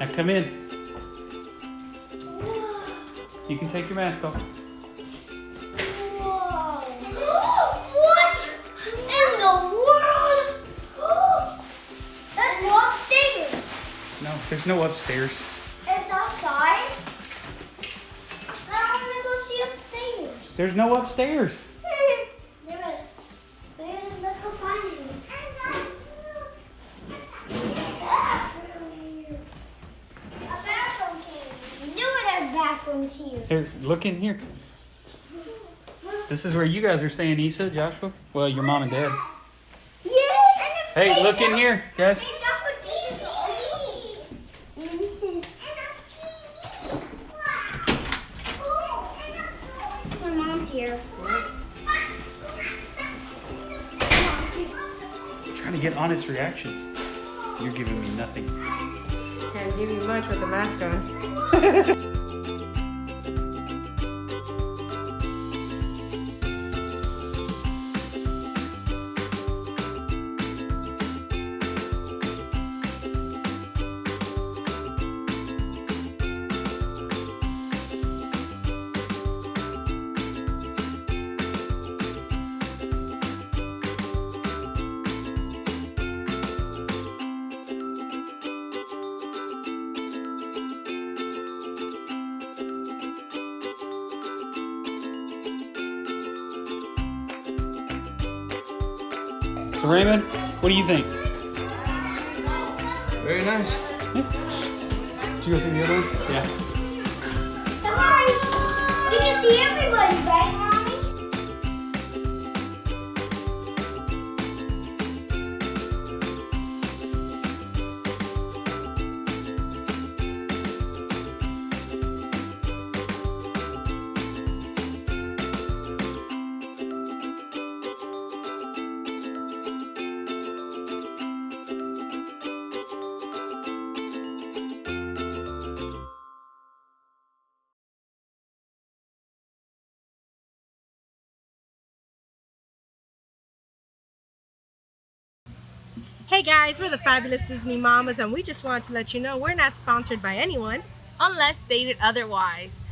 Now come in. You can take your mask off. Whoa. What in the world? That's no upstairs. No, there's no upstairs. It's outside. I want to go see upstairs. There's no upstairs. There is. Let's go find it. Bathroom here. A bathroom here. You knew there's bathrooms here. Here, look in here. This is where you guys are staying, Issa, Joshua. Well, your mom and dad. Yeah. Hey, look in here, guys. My mom's here. I'm trying to get honest reactions. You're giving me nothing. Can't give you much with the mask on. So Raymond, what do you think? Very nice. Did you go see the other one? Yeah. Guys, we can see everybody, right, Mommy? Hey guys, we're the Fabulous Disney Mamas, and we just wanted to let you know we're not sponsored by anyone. Unless stated otherwise.